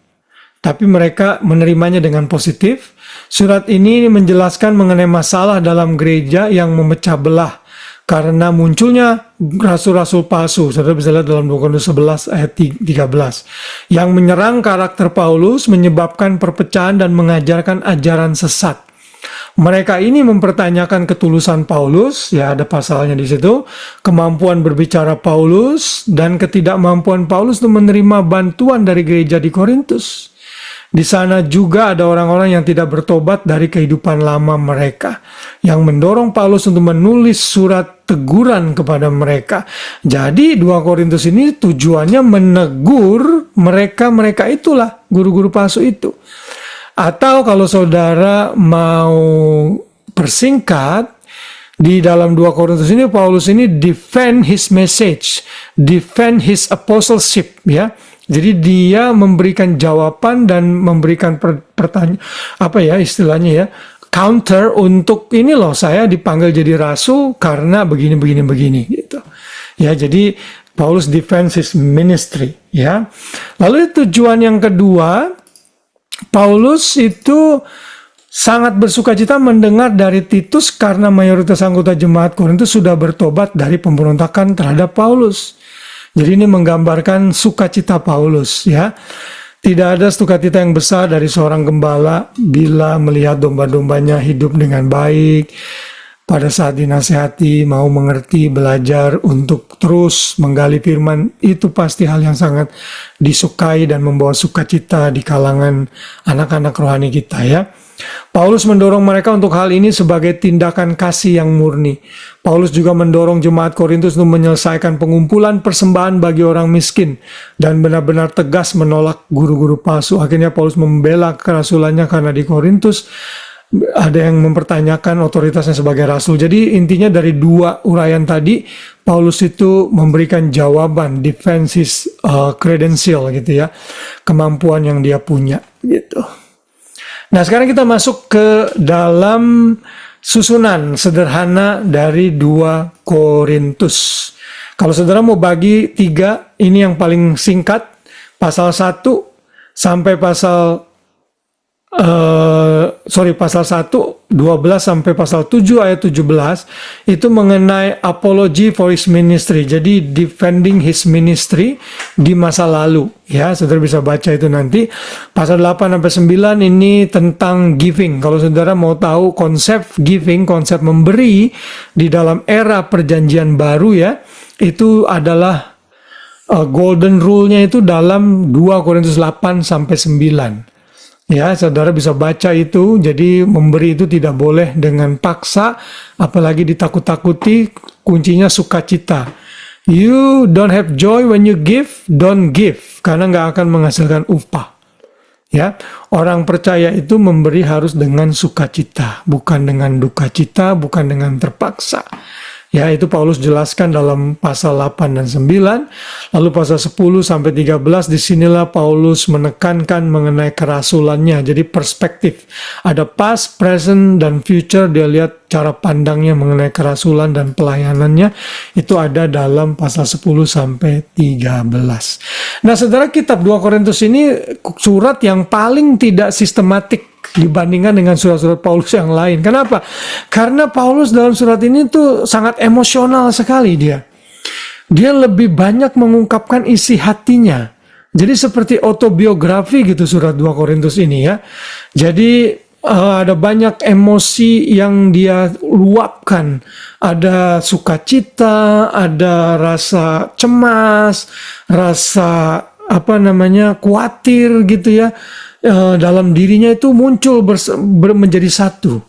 Tapi mereka menerimanya dengan positif. Surat ini menjelaskan mengenai masalah dalam gereja yang memecah belah karena munculnya rasul-rasul palsu. Saudara bisa lihat dalam 2 Korintus 11 ayat 13. Yang menyerang karakter Paulus, menyebabkan perpecahan dan mengajarkan ajaran sesat. Mereka ini mempertanyakan ketulusan Paulus, ya ada pasalnya di situ, kemampuan berbicara Paulus, dan ketidakmampuan Paulus untuk menerima bantuan dari gereja di Korintus. Di sana juga ada orang-orang yang tidak bertobat dari kehidupan lama mereka, yang mendorong Paulus untuk menulis surat teguran kepada mereka. Jadi 2 Korintus ini tujuannya menegur mereka itulah, guru-guru palsu itu. Atau kalau saudara mau persingkat, di dalam 2 Korintus ini Paulus ini defend his message, defend his apostleship ya. Jadi dia memberikan jawaban dan memberikan pertanyaan, apa ya istilahnya ya, counter untuk ini loh saya dipanggil jadi rasul karena begini gitu. Ya, jadi Paulus defends his ministry ya. Lalu tujuan yang kedua, Paulus itu sangat bersukacita mendengar dari Titus karena mayoritas anggota jemaat Korintus sudah bertobat dari pemberontakan terhadap Paulus. Jadi ini menggambarkan sukacita Paulus ya. Tidak ada sukacita yang besar dari seorang gembala bila melihat domba-dombanya hidup dengan baik. Pada saat dinasihati, mau mengerti, belajar untuk terus menggali firman, itu pasti hal yang sangat disukai dan membawa sukacita di kalangan anak-anak rohani kita ya. Paulus mendorong mereka untuk hal ini sebagai tindakan kasih yang murni. Paulus juga mendorong jemaat Korintus untuk menyelesaikan pengumpulan persembahan bagi orang miskin dan benar-benar tegas menolak guru-guru palsu. Akhirnya Paulus membela kerasulannya karena di Korintus ada yang mempertanyakan otoritasnya sebagai rasul. Jadi intinya dari dua uraian tadi, Paulus itu memberikan jawaban, defense his credential gitu ya, kemampuan yang dia punya gitu. Nah sekarang kita masuk ke dalam susunan sederhana dari 2 Korintus. Kalau saudara mau bagi 3, ini yang paling singkat, pasal 1 sampai pasal pasal 1, 12 sampai pasal 7 ayat 17 itu mengenai apology for his ministry. Jadi defending his ministry di masa lalu. Ya, saudara bisa baca itu nanti. Pasal 8 sampai 9 ini tentang giving. Kalau saudara mau tahu konsep giving, konsep memberi di dalam era perjanjian baru ya, itu adalah golden rule-nya itu dalam 2 Korintus 8 sampai 9. Ya, saudara bisa baca itu. Jadi memberi itu tidak boleh dengan paksa, apalagi ditakut-takuti. Kuncinya sukacita. You don't have joy when you give, don't give, karena nggak akan menghasilkan upah. Ya, orang percaya itu memberi harus dengan sukacita, bukan dengan duka cita, bukan dengan terpaksa. Ya, itu Paulus jelaskan dalam pasal 8 dan 9. Lalu pasal 10 sampai 13 disinilah Paulus menekankan mengenai kerasulannya. Jadi perspektif. Ada past, present, dan future. Dia lihat cara pandangnya mengenai kerasulan dan pelayanannya. Itu ada dalam pasal 10 sampai 13. Nah, saudara, kitab 2 Korintus ini surat yang paling tidak sistematik dibandingkan dengan surat-surat Paulus yang lain. Kenapa? Karena Paulus dalam surat ini tuh sangat emosional sekali dia. Dia lebih banyak mengungkapkan isi hatinya Jadi seperti autobiografi gitu surat 2 Korintus ini ya. Jadi ada banyak emosi yang dia luapkan. Ada sukacita, ada rasa cemas, rasa khawatir gitu ya. Dalam dirinya itu muncul menjadi satu.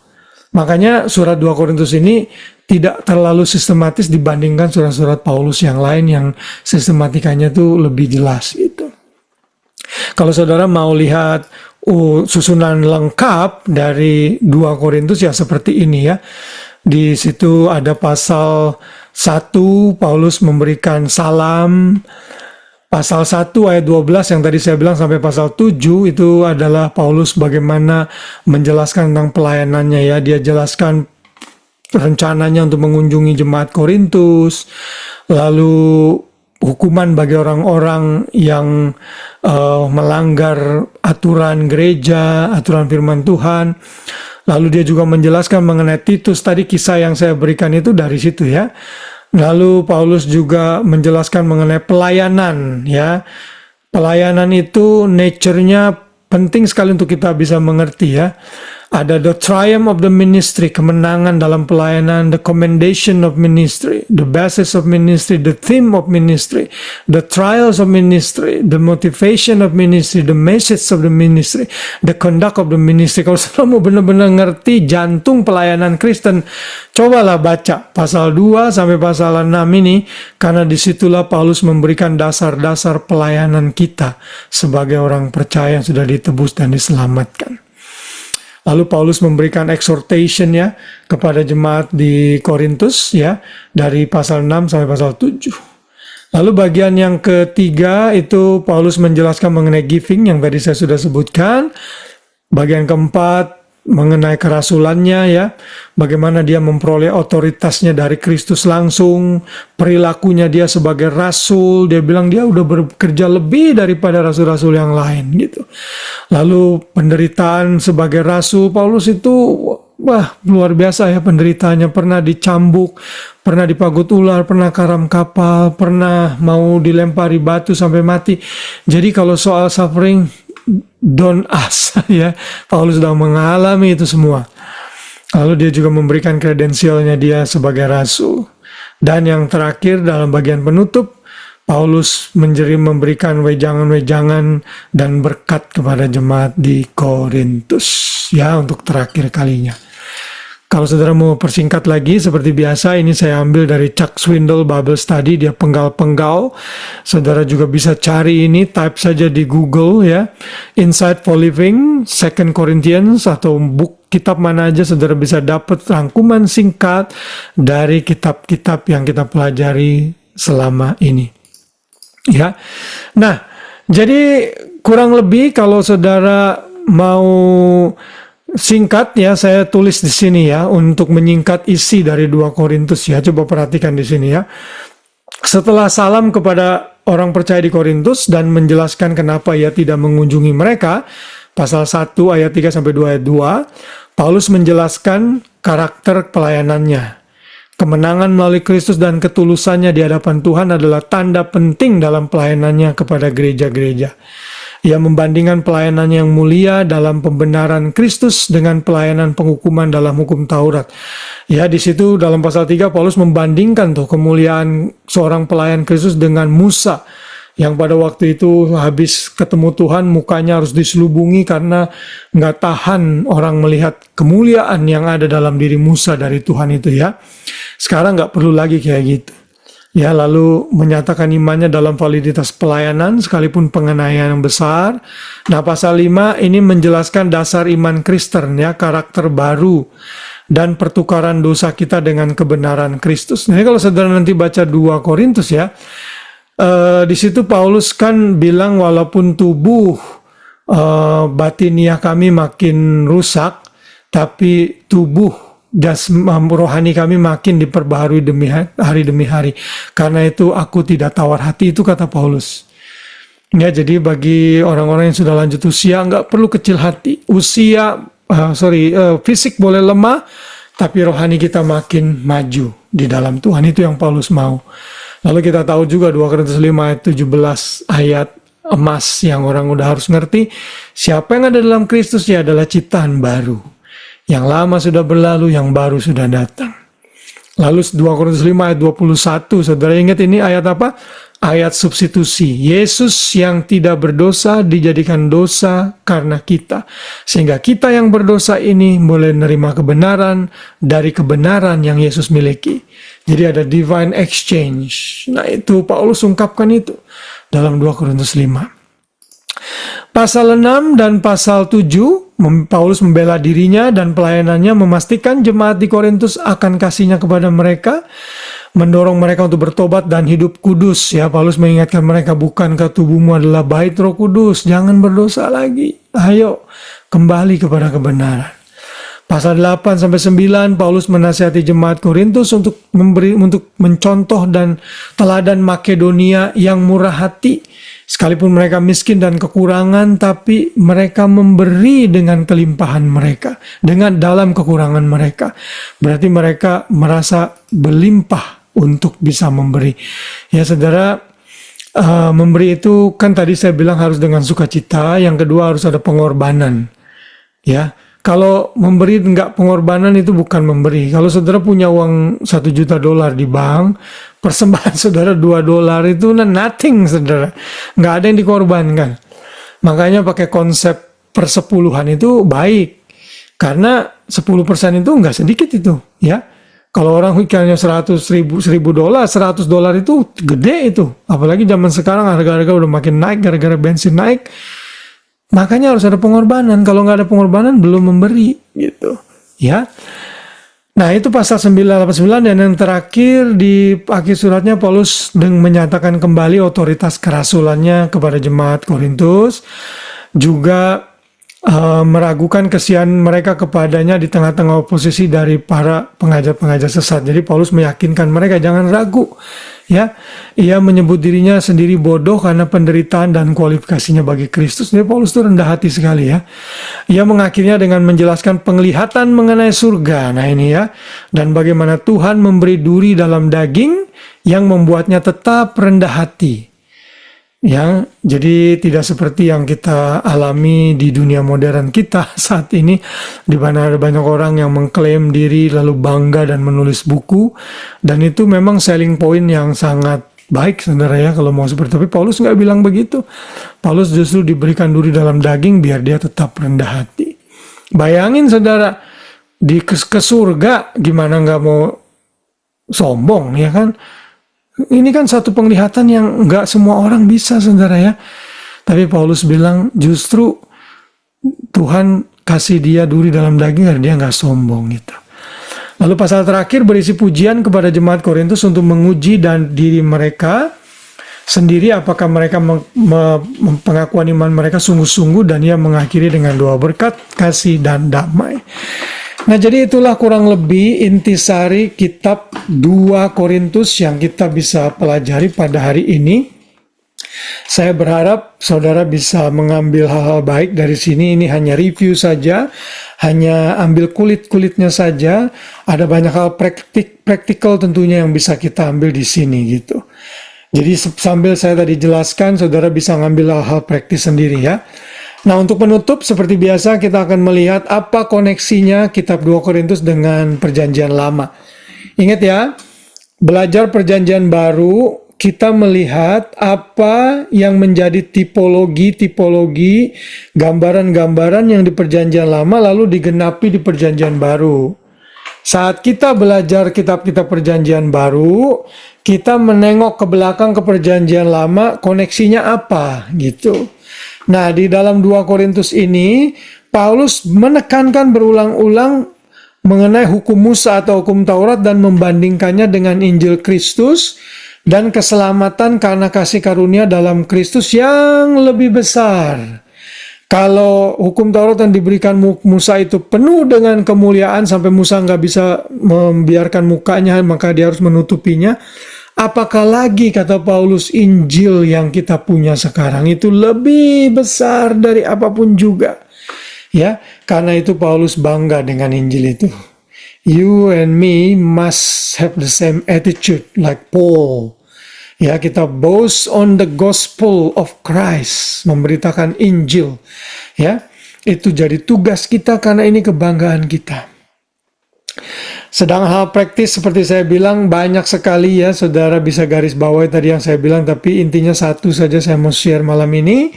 Makanya surat 2 Korintus ini tidak terlalu sistematis dibandingkan surat-surat Paulus yang lain yang sistematikanya tuh lebih jelas gitu. Kalau saudara mau lihat susunan lengkap dari 2 Korintus ya seperti ini ya. Di situ ada pasal 1 Paulus memberikan salam. Pasal 1 ayat 12 yang tadi saya bilang sampai pasal 7 itu adalah Paulus bagaimana menjelaskan tentang pelayanannya ya. Dia jelaskan rencananya untuk mengunjungi jemaat Korintus, lalu hukuman bagi orang-orang yang melanggar aturan gereja, aturan firman Tuhan. Lalu dia juga menjelaskan mengenai Titus, tadi kisah yang saya berikan itu dari situ ya. Lalu Paulus juga menjelaskan mengenai pelayanan ya. Pelayanan itu nature-nya penting sekali untuk kita bisa mengerti ya. Ada the triumph of the ministry, kemenangan dalam pelayanan, the commendation of ministry, the basis of ministry, the theme of ministry, the trials of ministry, the motivation of ministry, the message of the ministry, the conduct of the ministry. Kalau saudara mau benar-benar ngerti jantung pelayanan Kristen, cobalah baca pasal 2 sampai pasal 6 ini, karena disitulah Paulus memberikan dasar-dasar pelayanan kita sebagai orang percaya yang sudah ditebus dan diselamatkan. Lalu Paulus memberikan exhortation ya kepada jemaat di Korintus ya dari pasal 6 sampai pasal 7. Lalu bagian yang ketiga itu Paulus menjelaskan mengenai giving yang tadi saya sudah sebutkan. Bagian keempat mengenai kerasulannya ya, bagaimana dia memperoleh otoritasnya dari Kristus langsung, perilakunya dia sebagai rasul, dia bilang dia udah bekerja lebih daripada rasul-rasul yang lain gitu. Lalu penderitaan sebagai rasul, Paulus itu luar biasa ya penderitaannya, pernah dicambuk, pernah dipagut ular, pernah karam kapal, pernah mau dilempari batu sampai mati. Jadi kalau soal suffering, don't ask ya, Paulus sudah mengalami itu semua. Lalu dia juga memberikan kredensialnya dia sebagai rasul. Dan yang terakhir dalam bagian penutup, Paulus memberikan wejangan-wejangan dan berkat kepada jemaat di Korintus ya untuk terakhir kalinya. Kalau saudara mau persingkat lagi, seperti biasa, ini saya ambil dari Chuck Swindoll Bible Study, dia penggal-penggal. Saudara juga bisa cari ini, type saja di Google ya. Insight for Living, 2 Corinthians, atau kitab mana aja saudara bisa dapat rangkuman singkat dari kitab-kitab yang kita pelajari selama ini. Ya, nah, jadi kurang lebih kalau saudara mau singkat ya, saya tulis di sini ya untuk menyingkat isi dari 2 Korintus ya. Coba perhatikan di sini ya. Setelah salam kepada orang percaya di Korintus dan menjelaskan kenapa ia tidak mengunjungi mereka, pasal 1 ayat 3 sampai 2 ayat 2, Paulus menjelaskan karakter pelayanannya. Kemenangan melalui Kristus dan ketulusannya di hadapan Tuhan adalah tanda penting dalam pelayanannya kepada gereja-gereja. Ia membandingkan pelayanan yang mulia dalam pembenaran Kristus dengan pelayanan penghukuman dalam hukum Taurat. Ya, di situ dalam pasal 3 Paulus membandingkan tuh kemuliaan seorang pelayan Kristus dengan Musa yang pada waktu itu habis ketemu Tuhan mukanya harus diselubungi karena nggak tahan orang melihat kemuliaan yang ada dalam diri Musa dari Tuhan itu ya. Sekarang nggak perlu lagi kayak gitu. Ya, lalu menyatakan imannya dalam validitas pelayanan sekalipun penganiayaan yang besar. Nah, pasal 5 ini menjelaskan dasar iman Kristen ya, karakter baru dan pertukaran dosa kita dengan kebenaran Kristus. Nah, kalau saudara nanti baca 2 Korintus ya, di situ Paulus kan bilang walaupun tubuh batiniah kami makin rusak, tapi tubuh rohani kami makin diperbaharui hari demi hari. Karena itu aku tidak tawar hati, itu kata Paulus. Ya, jadi bagi orang-orang yang sudah lanjut usia nggak perlu kecil hati. Fisik boleh lemah, tapi rohani kita makin maju di dalam Tuhan. Itu yang Paulus mau. Lalu kita tahu juga 2 Korintus 5 ayat 17 ayat emas yang orang udah harus ngerti. Siapa yang ada dalam Kristus, ya adalah ciptaan baru. Yang lama sudah berlalu, yang baru sudah datang. Lalu 2 Korintus 5 ayat 21, saudara ingat ini ayat apa? Ayat substitusi. Yesus yang tidak berdosa dijadikan dosa karena kita. Sehingga kita yang berdosa ini boleh menerima kebenaran dari kebenaran yang Yesus miliki. Jadi ada divine exchange. Nah itu Paulus ungkapkan itu dalam 2 Korintus 5. Pasal 6 dan pasal 7, Paulus membela dirinya dan pelayanannya, memastikan jemaat di Korintus akan kasihnya kepada mereka, mendorong mereka untuk bertobat dan hidup kudus. Ya, Paulus mengingatkan mereka, bukankah tubuhmu adalah bait Roh Kudus, jangan berdosa lagi. Ayo kembali kepada kebenaran. Pasal 8 sampai 9, Paulus menasihati jemaat Korintus untuk mencontoh dan teladan Makedonia yang murah hati. Sekalipun mereka miskin dan kekurangan, tapi mereka memberi dengan kelimpahan mereka, dengan dalam kekurangan mereka. Berarti mereka merasa berlimpah untuk bisa memberi. Ya saudara, memberi itu kan tadi saya bilang harus dengan sukacita. Yang kedua harus ada pengorbanan. Ya, kalau memberi enggak pengorbanan itu bukan memberi. Kalau saudara punya uang $1 juta di bank, persembahan saudara $2 itu nothing, saudara. Nggak ada yang dikorbankan. Makanya pakai konsep persepuluhan itu baik. Karena 10% itu nggak sedikit itu, ya. Kalau orang ikannya $100 itu gede itu. Apalagi zaman sekarang harga-harga udah makin naik gara-gara bensin naik. Makanya harus ada pengorbanan. Kalau nggak ada pengorbanan belum memberi gitu, ya. Nah itu pasal 989, dan yang terakhir di akhir suratnya Paulus menyatakan kembali otoritas kerasulannya kepada jemaat Korintus, juga meragukan kesian mereka kepadanya di tengah-tengah oposisi dari para pengajar-pengajar sesat. Jadi Paulus meyakinkan mereka jangan ragu. Ya, ia menyebut dirinya sendiri bodoh karena penderitaan dan kualifikasinya bagi Kristus. Jadi Paulus itu rendah hati sekali ya. Ia mengakhirinya dengan menjelaskan penglihatan mengenai surga. Nah ini ya, dan bagaimana Tuhan memberi duri dalam daging yang membuatnya tetap rendah hati. Ya, jadi tidak seperti yang kita alami di dunia modern kita saat ini, di mana ada banyak orang yang mengklaim diri lalu bangga dan menulis buku, dan itu memang selling point yang sangat baik saudara ya kalau mau seperti itu. Tapi Paulus nggak bilang begitu. Paulus justru diberikan duri dalam daging biar dia tetap rendah hati. Bayangin saudara, ke surga gimana nggak mau sombong ya kan? Ini kan satu penglihatan yang nggak semua orang bisa saudara ya. Tapi Paulus bilang justru Tuhan kasih dia duri dalam daging agar dia nggak sombong gitu. Lalu pasal terakhir berisi pujian kepada jemaat Korintus untuk menguji dan diri mereka sendiri apakah mereka pengakuan iman mereka sungguh-sungguh, dan ia mengakhiri dengan doa berkat, kasih dan damai. Nah jadi itulah kurang lebih intisari kitab 2 Korintus yang kita bisa pelajari pada hari ini. Saya berharap saudara bisa mengambil hal-hal baik dari sini. Ini hanya review saja, hanya ambil kulit-kulitnya saja. Ada banyak hal praktikal tentunya yang bisa kita ambil di sini gitu. Jadi sambil saya tadi jelaskan, saudara bisa ngambil hal-hal praktis sendiri ya. Nah untuk penutup seperti biasa kita akan melihat apa koneksinya kitab 2 Korintus dengan perjanjian lama. Ingat ya, belajar perjanjian baru kita melihat apa yang menjadi tipologi, gambaran-gambaran yang di perjanjian lama lalu digenapi di perjanjian baru. Saat kita belajar kitab-kitab perjanjian baru, kita menengok ke belakang ke perjanjian lama, koneksinya apa gitu. Nah, di dalam 2 Korintus ini, Paulus menekankan berulang-ulang mengenai hukum Musa atau hukum Taurat dan membandingkannya dengan Injil Kristus dan keselamatan karena kasih karunia dalam Kristus yang lebih besar. Kalau hukum Taurat yang diberikan Musa itu penuh dengan kemuliaan sampai Musa nggak bisa membiarkan mukanya, maka dia harus menutupinya. Apakah lagi kata Paulus Injil yang kita punya sekarang itu lebih besar dari apapun juga. Ya, karena itu Paulus bangga dengan Injil itu. You and me must have the same attitude like Paul. Ya, kita boast on the gospel of Christ, memberitakan Injil. Ya, itu jadi tugas kita karena ini kebanggaan kita. Sedang hal praktis seperti saya bilang banyak sekali ya, saudara bisa garis bawahi tadi yang saya bilang, tapi intinya satu saja saya mau share malam ini.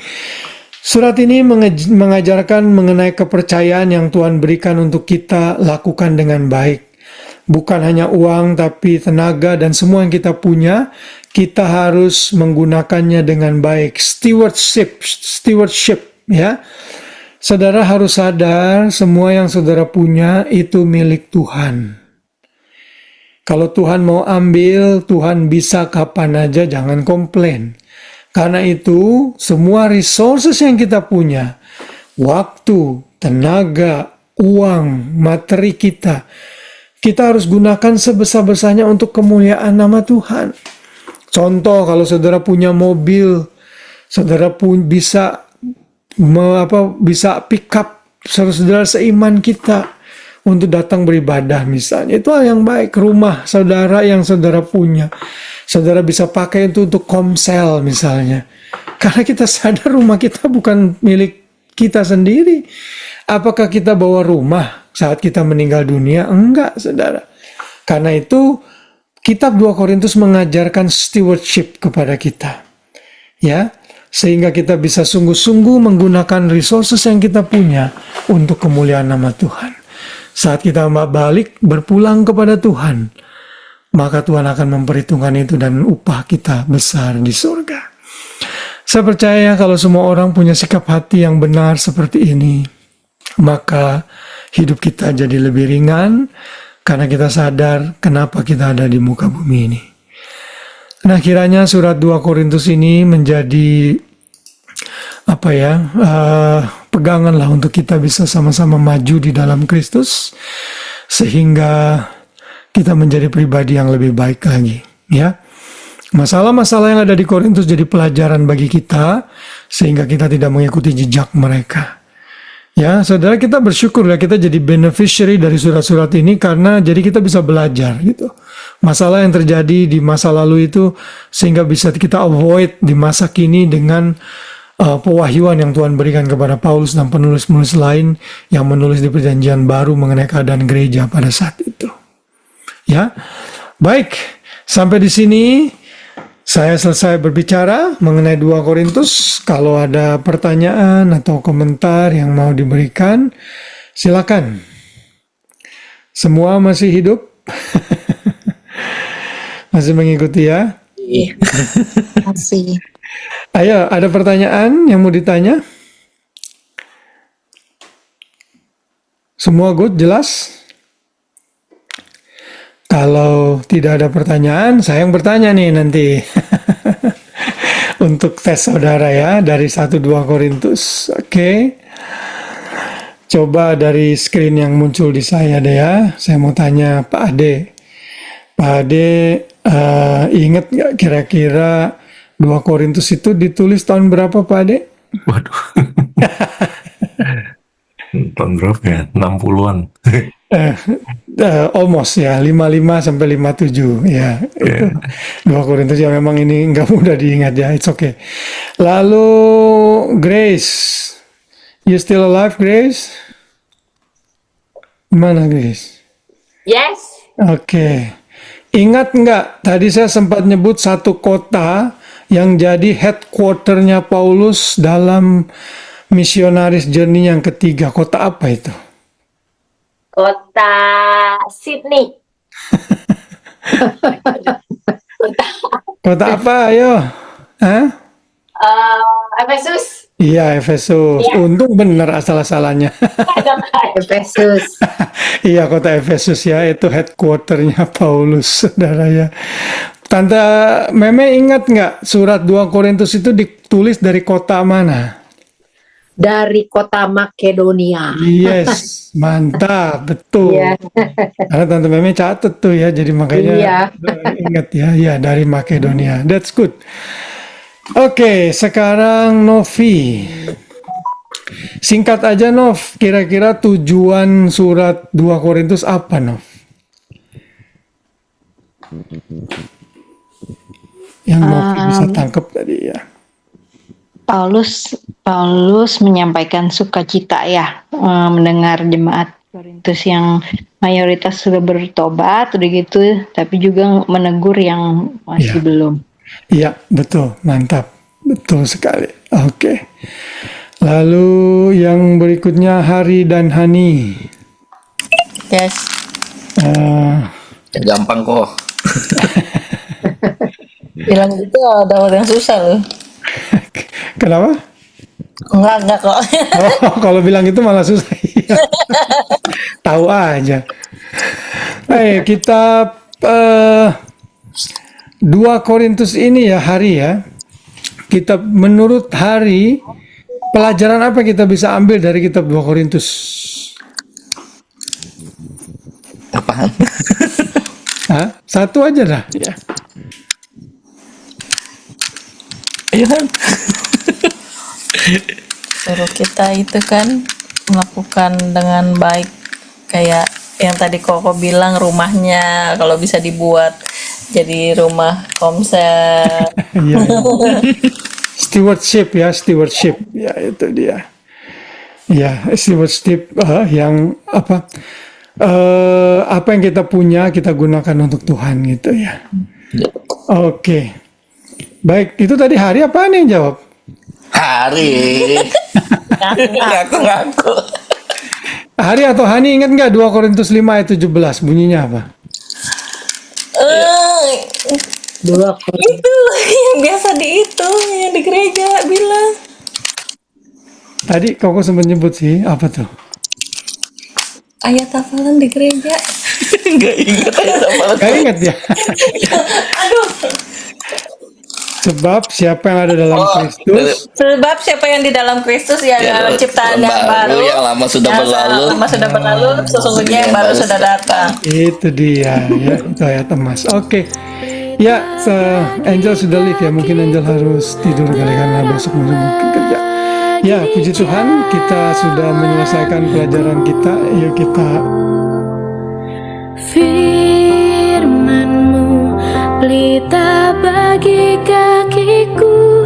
Surat ini mengajarkan mengenai kepercayaan yang Tuhan berikan untuk kita lakukan dengan baik. Bukan hanya uang, tapi tenaga dan semua yang kita punya, kita harus menggunakannya dengan baik. Stewardship, ya. Saudara harus sadar, semua yang saudara punya itu milik Tuhan. Kalau Tuhan mau ambil, Tuhan bisa kapan aja, jangan komplain. Karena itu, semua resources yang kita punya, waktu, tenaga, uang, materi kita harus gunakan sebesar-besarnya untuk kemuliaan nama Tuhan. Contoh, kalau saudara punya mobil, saudara pun bisa pick up saudara seiman kita untuk datang beribadah misalnya. Itu hal yang baik. Rumah saudara yang saudara punya, saudara bisa pakai itu untuk komsel misalnya. Karena kita sadar rumah kita bukan milik kita sendiri. Apakah kita bawa rumah saat kita meninggal dunia? Enggak, saudara. Karena itu kitab 2 Korintus mengajarkan stewardship kepada kita. Ya, sehingga kita bisa sungguh-sungguh menggunakan resources yang kita punya untuk kemuliaan nama Tuhan. Saat kita balik berpulang kepada Tuhan, maka Tuhan akan memperhitungkan itu dan upah kita besar di surga. Saya percaya kalau semua orang punya sikap hati yang benar seperti ini, maka hidup kita jadi lebih ringan karena kita sadar kenapa kita ada di muka bumi ini. Nah, kiranya surat 2 Korintus ini menjadi pegangan lah untuk kita bisa sama-sama maju di dalam Kristus sehingga kita menjadi pribadi yang lebih baik lagi, ya. Masalah-masalah yang ada di Korintus jadi pelajaran bagi kita sehingga kita tidak mengikuti jejak mereka. Ya, saudara, kita bersyukur ya kita jadi beneficiary dari surat-surat ini karena jadi kita bisa belajar gitu. Masalah yang terjadi di masa lalu itu sehingga bisa kita avoid di masa kini dengan pewahyuan yang Tuhan berikan kepada Paulus dan penulis-penulis lain yang menulis di Perjanjian Baru mengenai keadaan gereja pada saat itu. Ya, baik, sampai di sini saya selesai berbicara mengenai 2 Korintus. Kalau ada pertanyaan atau komentar yang mau diberikan, silakan. Semua masih hidup? Masih mengikuti ya? Iya. Masih. Ayo, ada pertanyaan yang mau ditanya? Semua good, jelas? Kalau tidak ada pertanyaan, saya yang bertanya nih nanti. Untuk tes saudara ya, dari 1-2 Korintus. Oke. Coba dari screen yang muncul di saya deh ya. Saya mau tanya Pak Ade. Pak Ade, ingat nggak kira-kira 2 Korintus itu ditulis tahun berapa Pak Ade? Waduh. Tahun berapa ya? 60-an. Almost ya, 55 sampai 57 ya. Itu 2 Korintus ya, memang ini nggak mudah diingat ya. It's okay. Lalu Grace, you still alive Grace? Mana Grace? Yes. Oke. Ingat nggak tadi saya sempat nyebut satu kota yang jadi headquarternya Paulus dalam misionaris journey yang ketiga. Kota apa itu? Kota Sydney. Kota apa? Ayo. Hah? Efesus. Iya, Efesus. Iya. Untung benar asal-asalannya. Efesus. Iya, kota Efesus ya. Itu headquarternya Paulus, saudara ya. Tante Meme ingat nggak surat 2 Korintus itu ditulis dari kota mana? Dari kota Makedonia. Yes, mantap, betul. Iya. Karena Tante Meme catat tuh ya, jadi makanya Iya. ingat ya, ya dari Makedonia. That's good. Oke, sekarang Novi. Singkat aja Nov, kira-kira tujuan surat 2 Korintus apa Nov? Yang Novi bisa tangkap tadi ya. Paulus menyampaikan sukacita ya mendengar jemaat Korintus yang mayoritas sudah bertobat udah gitu, tapi juga menegur yang masih Iya. belum. Iya, betul, mantap, betul sekali. Oke. Lalu yang berikutnya Hari dan Hani. Yes. Eh, Gampang kok. Bilang gitu ada orang yang susah loh. kenapa? Enggak kok. Oh, kalau bilang itu malah susah. Iya. Tahu aja. Kita 2 Korintus ini ya Hari ya. Kita menurut Hari pelajaran apa kita bisa ambil dari kitab 2 Korintus? Apaan? Hah? Satu aja dah. Ya. Iya kan? Suruh kita itu kan melakukan dengan baik, kayak yang tadi Koko bilang, rumahnya kalau bisa dibuat jadi rumah komsel. Iya. Stewardship ya itu dia. Ya, stewardship yang apa yang kita punya kita gunakan untuk Tuhan gitu ya. Oke. Baik, itu tadi Hari apa nih yang jawab? Hari. Ngaku-ngaku. Hari atau Hani ingat nggak 2 Korintus 5 ayat 17 bunyinya apa? Dua Itu yang biasa yang di gereja bilang. Tadi Koko sempat nyebut sih, apa tuh? Ayat hafalan di gereja. Nggak ingat aja sama Gak ingat ya? Aduh. Sebab siapa yang ada dalam Kristus, Sebab siapa yang di dalam Kristus ya Ya, dalam ciptaan yang yang baru, baru. yang lama sudah berlalu. Lama sudah berlalu, sesungguhnya yang baru sudah datang. itu dia ya, itu ayat emas. Oke. Ya, Angel sudah live ya, mungkin Angel harus tidur kali karena besok mungkin kerja. Ya, puji Tuhan, kita sudah menyelesaikan pelajaran kita. Yuk kita Firman-Mu pelita bagi kakiku,